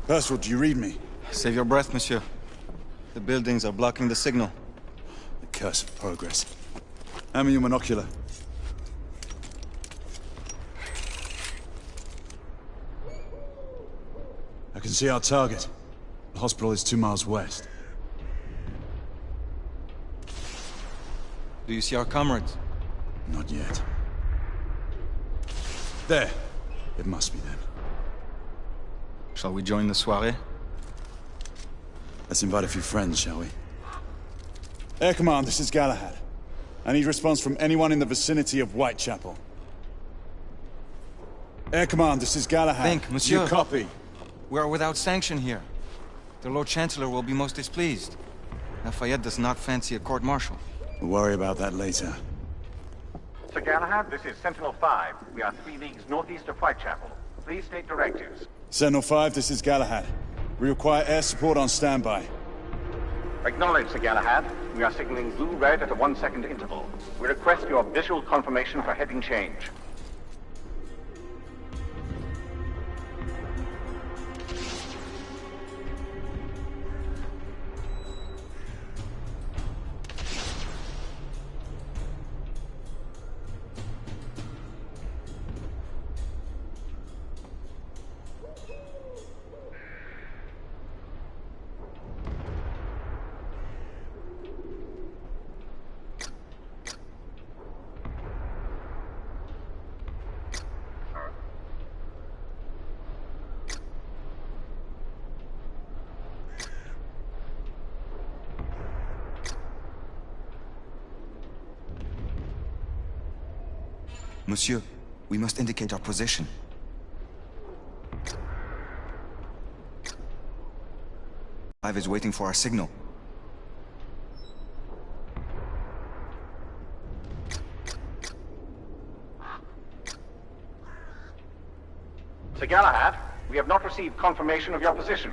Percival, do you read me? Save your breath, monsieur. The buildings are blocking the signal. The curse of progress. Hand me your monocular. I can see our target. The hospital is 2 miles west. Do you see our comrades? Not yet. There. It must be them. Shall we join the soirée? Let's invite a few friends, shall we? Air Command, this is Galahad. I need response from anyone in the vicinity of Whitechapel. Air Command, this is Galahad. Think, monsieur. You copy? We are without sanction here. The Lord Chancellor will be most displeased. Lafayette does not fancy a court-martial. We'll worry about that later. Sir Galahad, this is Sentinel-5. We are 3 leagues northeast of Whitechapel. Please state directives. Sentinel-5, this is Galahad. We require air support on standby. Acknowledged, Sir Galahad. We are signaling blue-red at a 1-second interval. We request your visual confirmation for heading change. Monsieur, we must indicate our position. Five is waiting for our signal. Sir Galahad, we have not received confirmation of your position.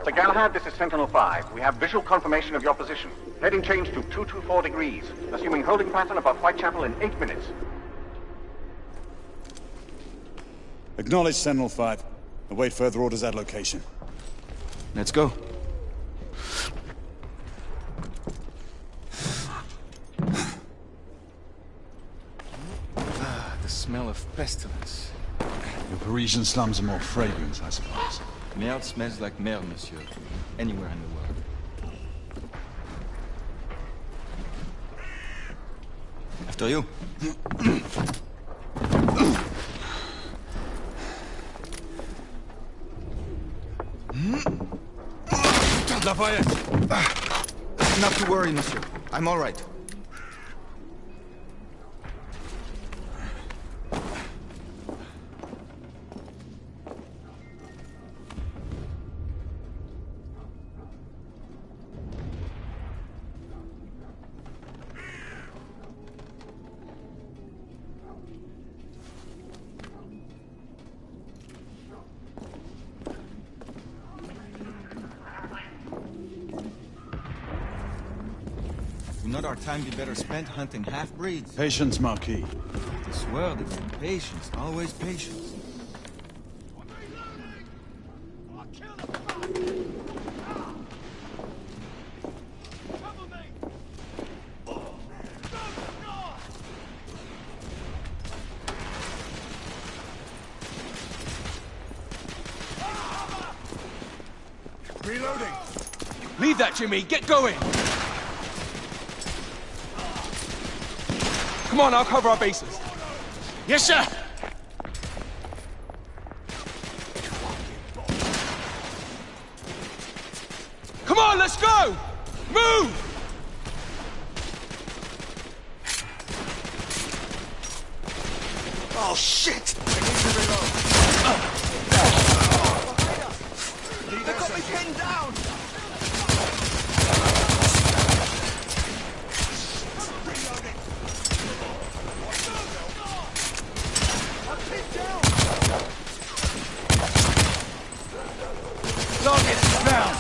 Sir Galahad, this is Sentinel-5. We have visual confirmation of your position. Heading change to 224 degrees, assuming holding pattern above Whitechapel in 8 minutes. Acknowledge Sentinel-5. Await further orders at location. Let's go. The smell of pestilence. The Parisian slums are more fragrant, I suppose. Merde smells like merde, monsieur. Anywhere in the world. After you. Lafayette! Not to worry, monsieur. I'm all right. Would not our time be better spent hunting half-breeds? Patience, Marquis. This world is patience, always patience. Reloading! Leave that, Jimmy! Get going! Come on, I'll cover our bases. Yes, sir! Come on, let's go! Move! Oh, shit! They got me pinned down! Target down!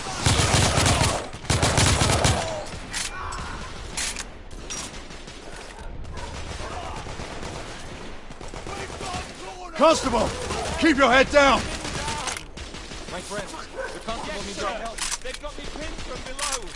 Constable! Keep your head down! My friend, the constable needs our help. They've got me pinned from below.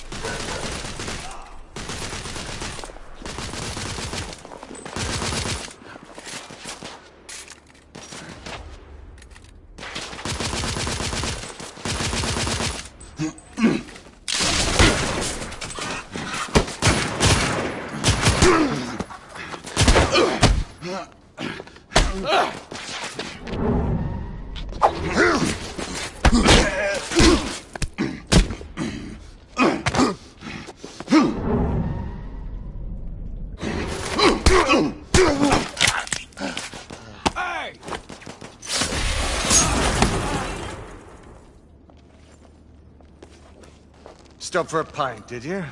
Stop for a pint, did you?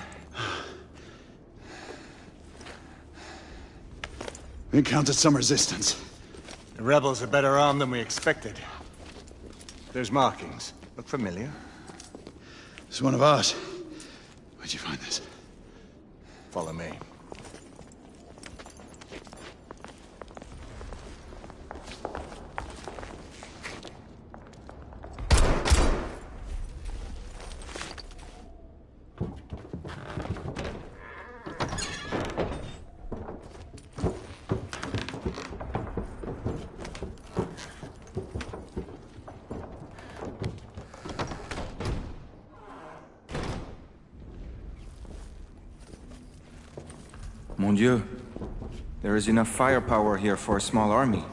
We encountered some resistance. The rebels are better armed than we expected. There's markings. Look familiar? It's one of ours. Where'd you find this? Follow me. Mon Dieu. There is enough firepower here for a small army.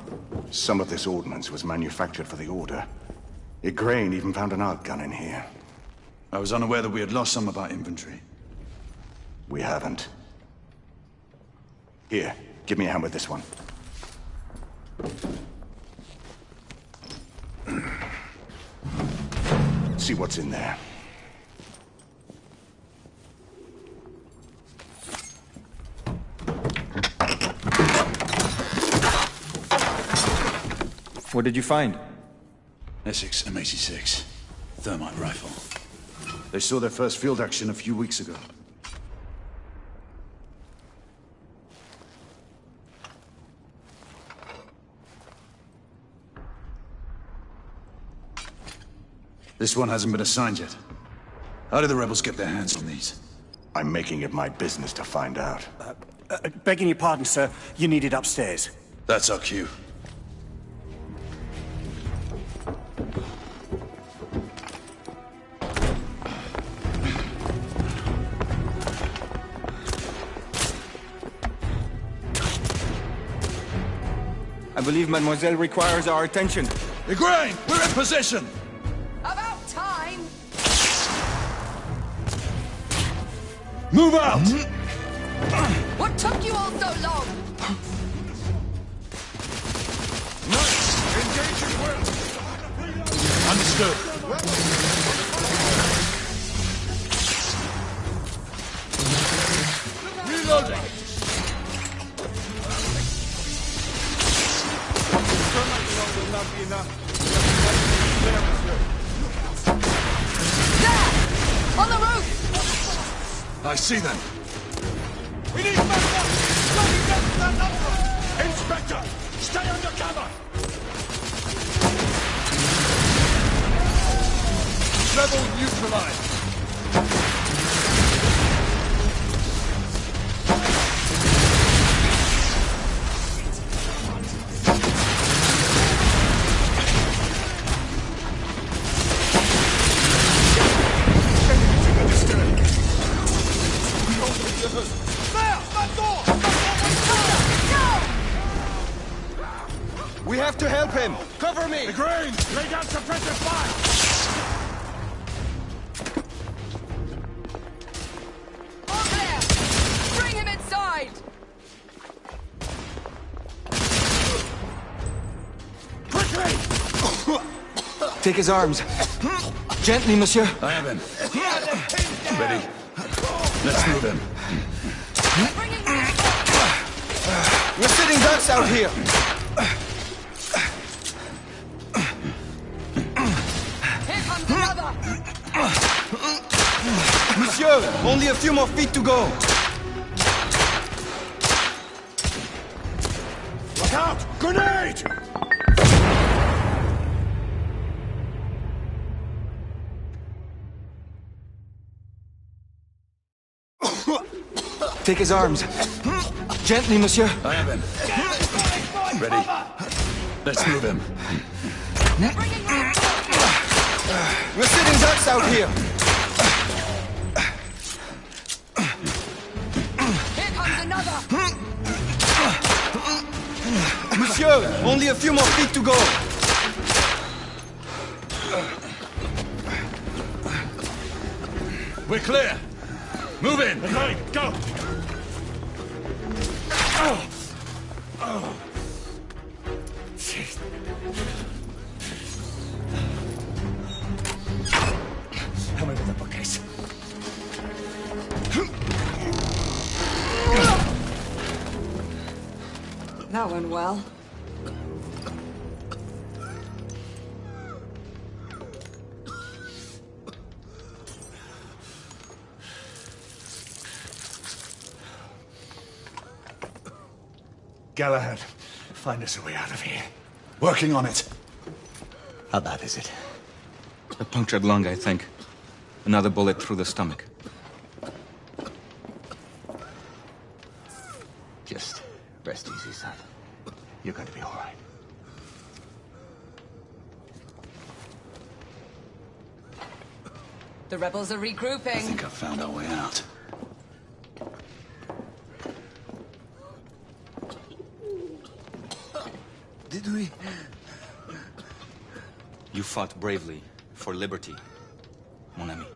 Some of this ordnance was manufactured for the Order. Igraine even found an arc gun in here. I was unaware that we had lost some of our inventory. We haven't. Here, give me a hand with this one. See what's in there. What did you find? Essex M86. Thermite rifle. They saw their first field action a few weeks ago. This one hasn't been assigned yet. How did the rebels get their hands on these? I'm making it my business to find out. Begging your pardon, sir. You need it upstairs. That's our cue. I believe Mademoiselle requires our attention. Igraine, we're in position! About time! Move out! What took you all so long? Engage at will! Understood. Reloading! Will not be enough. There! On the roof! I see them. We need backup! Somebody get that number! Inspector, stay under cover! Rebel neutralized. We have to help him! Cover me! Igraine, lay down suppressive fire! All clear! Bring him inside! Quickly! Take his arms. Gently, monsieur. I have him. Ready. Let's move him. We're sitting ducks out here. Here comes another! Monsieur, only a few more feet to go. Look out! Grenade! Take his arms. Gently, monsieur. I have him. Ready. Let's move him. We're sitting ducks out here. Here comes another! Monsieur, only a few more feet to go. We're clear. Move in. Okay, go! Help me with the bookcase. That went well. Galahad, find us a way out of here. Working on it. How bad is it? A punctured lung, I think. Another bullet through the stomach. Just rest easy, son. You're going to be all right. The rebels are regrouping. I think I've found our way out. Did we? You fought bravely for liberty, mon ami.